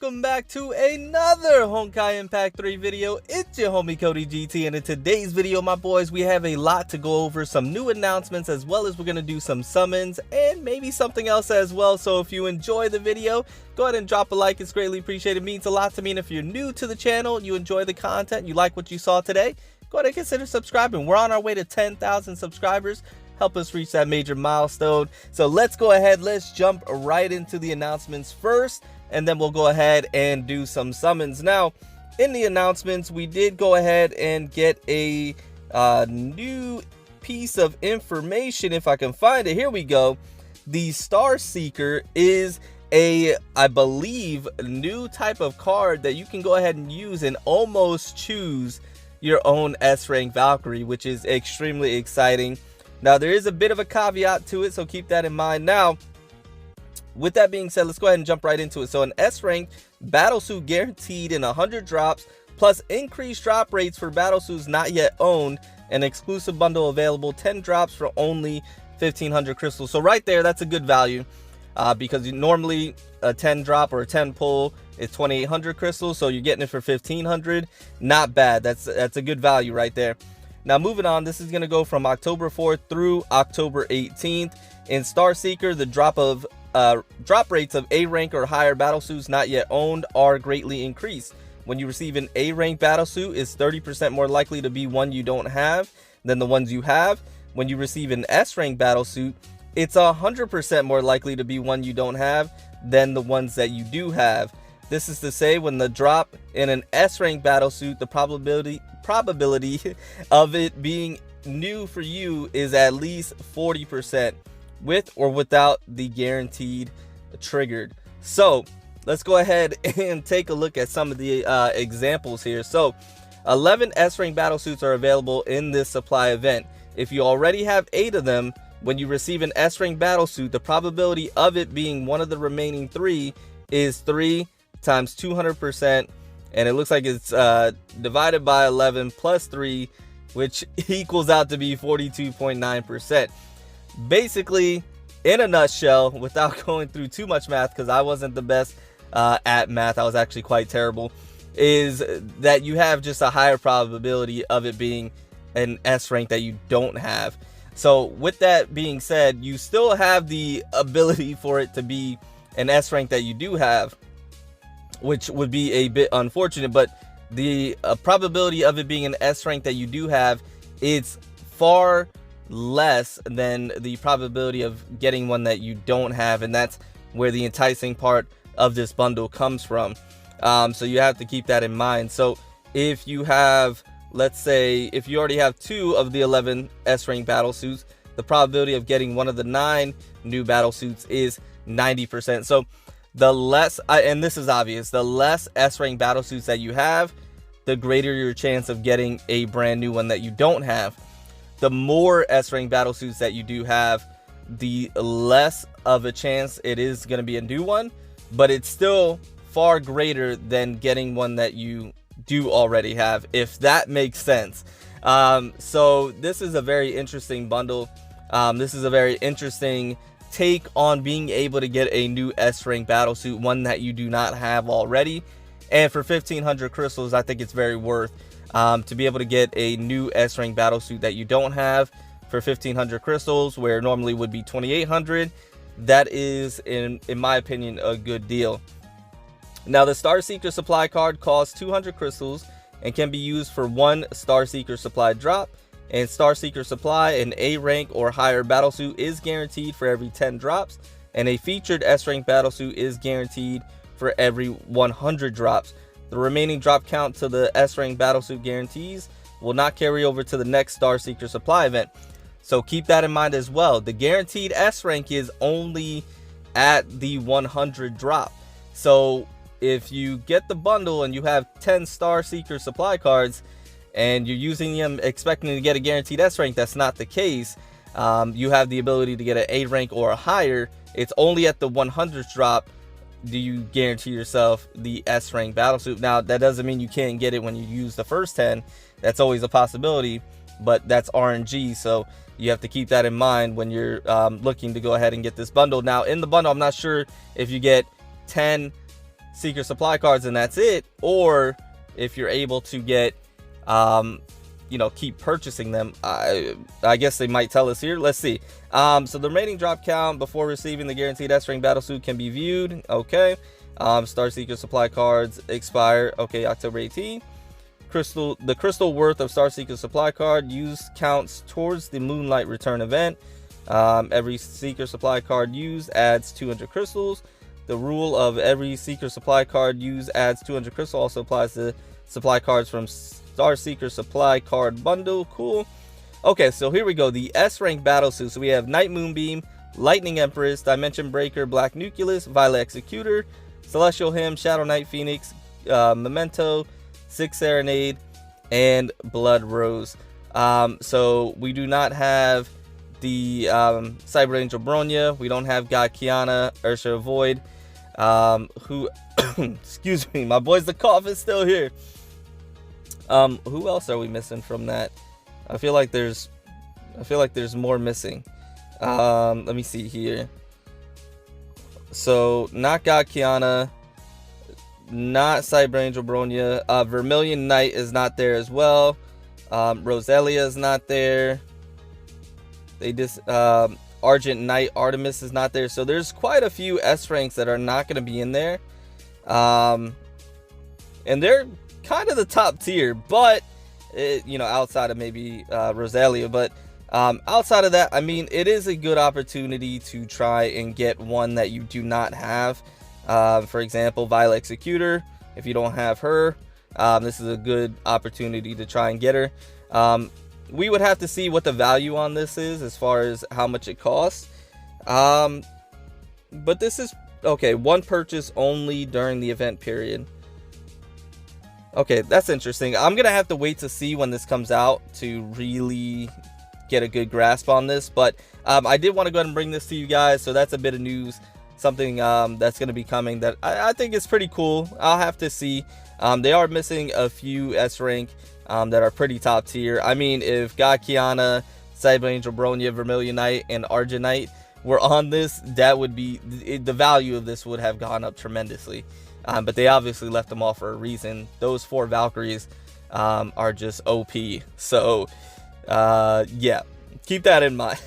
welcome back to another Honkai Impact 3 video. It's your homie Cody GT, and in today's video, my boys, we have a lot to go over, some new announcements, as well as we're going to do some summons and maybe something else as well. So if you enjoy the video, go ahead and drop a like. It's greatly appreciated. It means a lot to me. And if you're new to the channel, you enjoy the content, you like what you saw today, go ahead and consider subscribing. We're on our way to 10,000 subscribers. Help us reach that major milestone. So let's go ahead, let's jump right into the announcements first, and then we'll go ahead and do some summons. Now, in the announcements, we did go ahead and get a new piece of information, if I can find it. Here we go. The Star Seeker is a, I believe, new type of card that you can go ahead and use and almost choose your own S-rank Valkyrie, which is extremely exciting. Now, there is a bit of a caveat to it, so keep that in mind. Now, with that being said, let's go ahead and jump right into it. So, an S-rank battlesuit guaranteed in 100 drops, plus increased drop rates for battlesuits not yet owned, an exclusive bundle available, 10 drops for only 1,500 crystals. So, right there, that's a good value, because normally a 10 drop or a 10 pull is 2,800 crystals, so you're getting it for 1,500. Not bad. That's a good value right there. Now, moving on, this is going to go from October 4th through October 18th. In Star Seeker, the drop rates of A rank or higher battlesuits not yet owned are greatly increased. When you receive an A rank battlesuit, it's 30% more likely to be one you don't have than the ones you have. When you receive an S rank battlesuit, it's 100% more likely to be one you don't have than the ones that you do have. This is to say, when the drop in an S rank battlesuit, the probability of it being new for you is at least 40%, with or without the guaranteed triggered. So let's go ahead and take a look at some of the examples here. So 11 S rank battlesuits are available in this supply event. If you already have 8 of them, when you receive an S rank battlesuit, the probability of it being one of the remaining 3 is 3 times 200%, and it looks like it's divided by 11 plus 3, which equals out to be 42.9%. Basically, in a nutshell, without going through too much math, because I wasn't the best at math, I was actually quite terrible, is that you have just a higher probability of it being an S rank that you don't have. So with that being said, you still have the ability for it to be an S rank that you do have, which would be a bit unfortunate, but the probability of it being an S rank that you do have, it's far less than the probability of getting one that you don't have, and that's where the enticing part of this bundle comes from. So you have to keep that in mind. So if you have, let's say, if you already have 2 of the 11 S rank battlesuits, the probability of getting one of the 9 new battlesuits is 90%. So the less, and this is obvious, the less S rank battlesuits that you have, the greater your chance of getting a brand new one that you don't have. The more S rank battlesuits that you do have, the less of a chance it is going to be a new one, but it's still far greater than getting one that you do already have, if that makes sense. So this is a very interesting bundle. This is a very interesting take on being able to get a new S rank battlesuit, one that you do not have already. And for 1,500 crystals, I think it's very worth to be able to get a new S rank battlesuit that you don't have for 1,500 crystals, where normally would be 2,800. That is, in my opinion, a good deal. Now, the Star Seeker supply card costs 200 crystals and can be used for 1 Star Seeker supply drop. And Star Seeker supply, an A rank or higher battlesuit is guaranteed for every 10 drops, and a featured S rank battlesuit is guaranteed for every 100 drops. The remaining drop count to the S rank battlesuit guarantees will not carry over to the next Star Seeker supply event. So keep that in mind as well. The guaranteed S rank is only at the 100 drop. So if you get the bundle and you have 10 Star Seeker supply cards, and you're using them expecting to get a guaranteed S rank, that's not the case. You have the ability to get an A rank or a higher. It's only at the 100th drop do you guarantee yourself the S rank battlesuit. Now, that doesn't mean you can't get it when you use the first 10. That's always a possibility, but that's RNG, so you have to keep that in mind when you're looking to go ahead and get this bundle. Now, in the bundle, I'm not sure if you get 10 secret supply cards and that's it, or if you're able to get, you know, keep purchasing them. I guess they might tell us here. Let's see. So the remaining drop count before receiving the guaranteed S-Rank battlesuit can be viewed. Okay. Star Seeker supply cards expire. Okay, October 18th. The crystal worth of Star Seeker supply card used counts towards the Moonlight Return event. Every Seeker supply card used adds 200 crystals. The rule of every Seeker supply card used adds 200 crystal also applies to supply cards from Star Seeker supply card bundle. Cool. Okay, so here we go. The S-Rank battlesuit. So we have Night Moonbeam, Lightning Empress, Dimension Breaker, Black Nucleus, Violet Executor, Celestial Hymn, Shadow Knight Phoenix, Memento, Six Serenade, and Blood Rose. So we do not have the Cyber Angel Bronya. We don't have God Kiana, Ursula Void. Who excuse me, my boys, the cough is still here. Who else are we missing from that? I feel like there's more missing. Let me see here. So not God Kiana, not Cyber Angel Bronya. Vermilion Knight is not there as well. Roselia is not there. They just Argent Knight Artemis is not there. So there's quite a few S ranks that are not going to be in there. And they're kind of the top tier, but you know, outside of maybe Roselia, but outside of that, I mean, it is a good opportunity to try and get one that you do not have. For example, Violet Executor. If you don't have her, this is a good opportunity to try and get her. We would have to see what the value on this is as far as how much it costs. But this is okay. One purchase only during the event period. Okay, that's interesting. I'm gonna have to wait to see when this comes out to really get a good grasp on this. But I did want to go ahead and bring this to you guys. So that's a bit of news. Something that's going to be coming that I think is pretty cool. I'll have to see. They are missing a few S rank that are pretty top tier. I mean, if God Kiana, Cyber Angel Bronya, Vermilion Knight, and Argent Knight were on this, that would be the value of this would have gone up tremendously. But they obviously left them off for a reason. Those 4 Valkyries are just OP. So yeah, keep that in mind.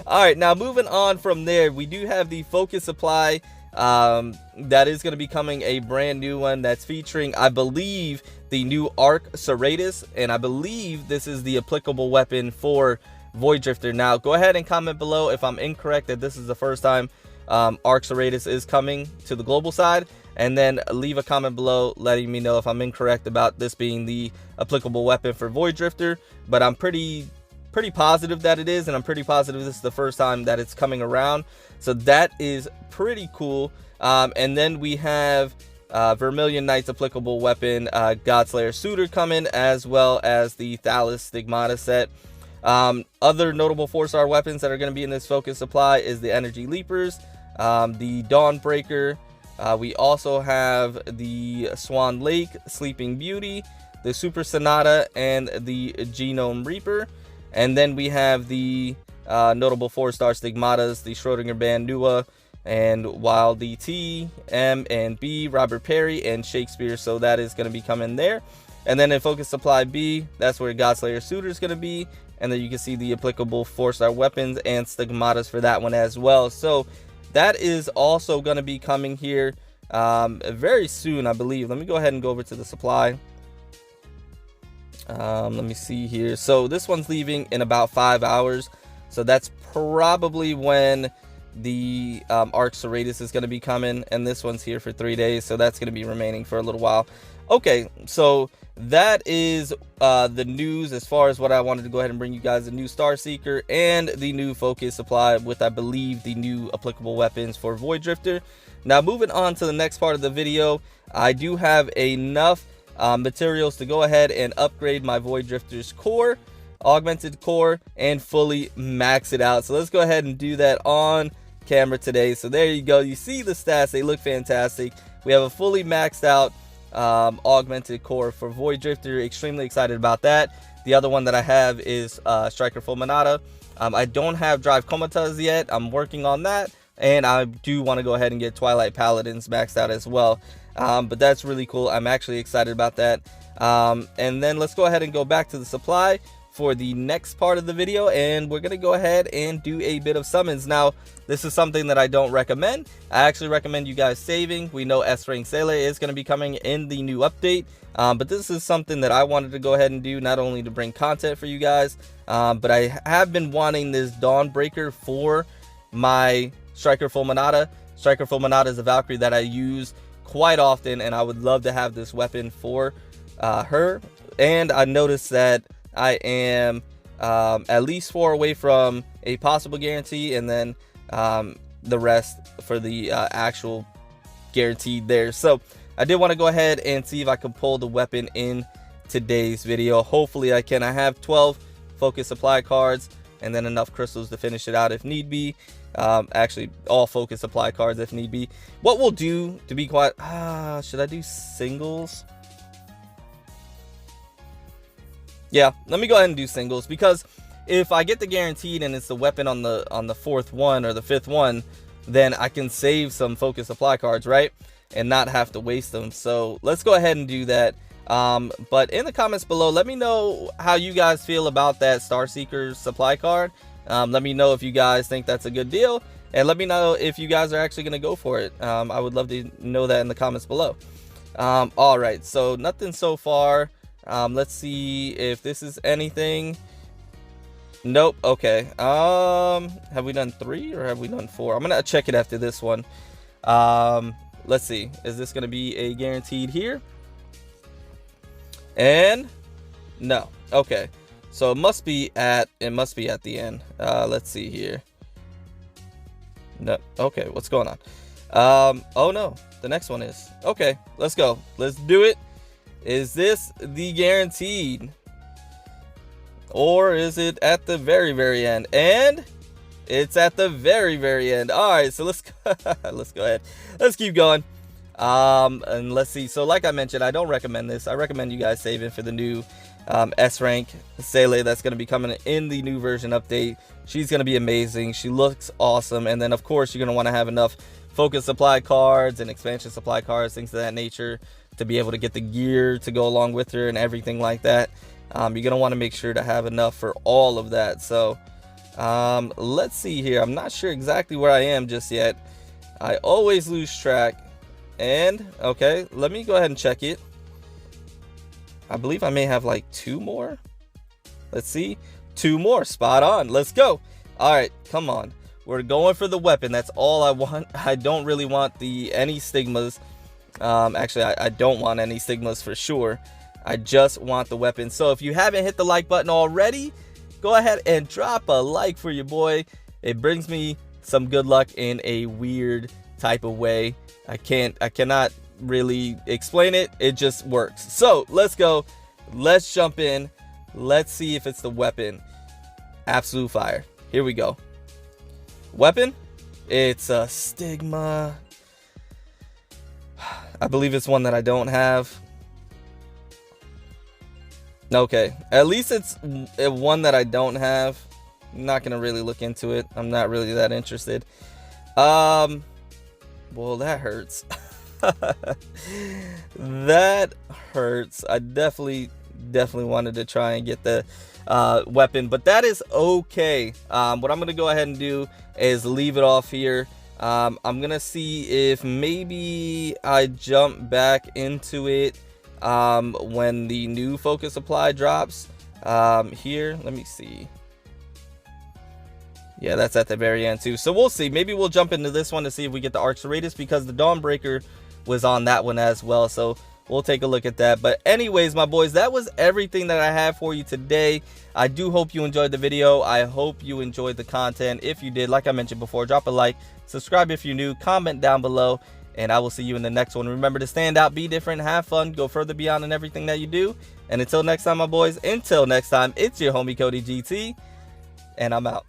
Alright, now moving on from there, we do have the Focus Supply that is going to be coming, a brand new one that's featuring, I believe, the new Arc Serratus, and I believe this is the applicable weapon for Void Drifter. Now go ahead and comment below if I'm incorrect that this is the first time Arc Serratus is coming to the global side, and then leave a comment below letting me know if I'm incorrect about this being the applicable weapon for Void Drifter. But I'm pretty positive that it is, and I'm pretty positive this is the first time that it's coming around. So that is pretty cool. And then we have Vermilion Knight's applicable weapon, Godslayer Suitor, coming, as well as the Thalas Stigmata set. Other notable 4-star weapons that are going to be in this Focus Supply is the Energy Leapers, the Dawnbreaker. We also have the Swan Lake Sleeping Beauty, the Super Sonata, and the Genome Reaper. And then we have the notable 4-star Stigmatas, the Schrodinger Band Nua, and Wild DT, M and B, Robert Perry, and Shakespeare. So that is going to be coming there. And then in Focus Supply B, that's where Godslayer Suitor is going to be. And then you can see the applicable 4-star weapons and Stigmatas for that one as well. So that is also going to be coming here very soon, I believe. Let me go ahead and go over to the supply. Let me see here. So this one's leaving in about 5 hours. So that's probably when the Arc Serratus is going to be coming. And this one's here for 3 days. So that's going to be remaining for a little while. Okay, so that is the news as far as what I wanted to go ahead and bring you guys. The new Star Seeker and the new Focus Supply with, I believe, the new applicable weapons for Void Drifter. Now moving on to the next part of the video, I do have enough materials to go ahead and upgrade my Void Drifter's core, augmented core, and fully max it out. So let's go ahead and do that on camera today. So there you go. You see the stats, they look fantastic. We have a fully maxed out augmented core for Void Drifter. Extremely excited about that. The other one that I have is Striker Fulminata. I don't have Drive Comatose yet. I'm working on that. and I do want to go ahead and get Twilight Paladins maxed out as well. But that's really cool. I'm actually excited about that. And then let's go ahead and go back to the supply for the next part of the video, and we're gonna go ahead and do a bit of summons. Now, this is something that I don't recommend. I actually recommend you guys saving. We know S rank Sele is going to be coming in the new update, but this is something that I wanted to go ahead and do, not only to bring content for you guys, but I have been wanting this Dawnbreaker for my Striker Fulminata. Striker Fulminata is a Valkyrie that I use quite often, and I would love to have this weapon for her. And I noticed that I am at least 4 away from a possible guarantee, and then the rest for the actual guaranteed there. So I did want to go ahead and see if I could pull the weapon in today's video. Hopefully I can. I have 12 focus supply cards and then enough crystals to finish it out if need be. Actually, all focus supply cards if need be. What we'll do, to be quiet, should I do singles? Yeah, let me go ahead and do singles, because if I get the guaranteed and it's the weapon on the 4th one or the 5th one, then I can save some focus supply cards, right? And not have to waste them. So let's go ahead and do that. But in the comments below, let me know how you guys feel about that Starseeker supply card. Let me know if you guys think that's a good deal, and let me know if you guys are actually going to go for it. I would love to know that in the comments below. All right, so nothing so far. Let's see if this is anything. Nope. Okay. Have we done 3 or have we done 4? I'm gonna check it after this one. Let's see. Is this gonna be a guaranteed here? And no. Okay. So it must be at the end. Let's see here. No. Okay. What's going on? Oh no. The next one is. Okay. Let's go. Let's do it. Is this the guaranteed, or is it at the very end? And it's at the very end. All right, so let's go ahead. Let's keep going. And let's see. So like I mentioned, I don't recommend this. I recommend you guys saving for the new S rank Sele that's going to be coming in the new version update. She's going to be amazing. She looks awesome. And then of course you're going to want to have enough focus supply cards and expansion supply cards, things of that nature, to be able to get the gear to go along with her and everything like that. You're going to want to make sure to have enough for all of that. So let's see here. I'm not sure exactly where I am just yet. I always lose track. And okay, let me go ahead and check it. I believe I may have like 2 more. Let's see. 2 more. Spot on. Let's go. All right, come on. We're going for the weapon. That's all I want. I don't really want any stigmas. Actually, I don't want any stigmas for sure. I just want the weapon. So if you haven't hit the like button already, go ahead and drop a like for your boy. It brings me some good luck in a weird type of way. I cannot really explain it. It just works. So let's go. Let's jump in. Let's see if it's the weapon. Absolute fire. Here we go. Weapon. It's a stigma. I believe it's one that I don't have. Okay, at least it's one that I don't have. I'm not gonna really look into it. I'm not really that interested. Well, that hurts. That hurts. I definitely wanted to try and get the weapon, but that is okay. What I'm gonna go ahead and do is leave it off here. I'm gonna see if maybe I jump back into it when the new focus supply drops. Here, let me see. Yeah, that's at the very end too. So we'll see. Maybe we'll jump into this one to see if we get the Arc Serratus, because the Dawnbreaker was on that one as well. So we'll take a look at that. But anyways, my boys, that was everything that I have for you today. I do hope you enjoyed the video. I hope you enjoyed the content. If you did, like I mentioned before, drop a like, subscribe if you're new, comment down below, and I will see you in the next one. Remember to stand out, be different, have fun, go further beyond in everything that you do. And until next time, my boys, until next time, it's your homie Cody GT, and I'm out.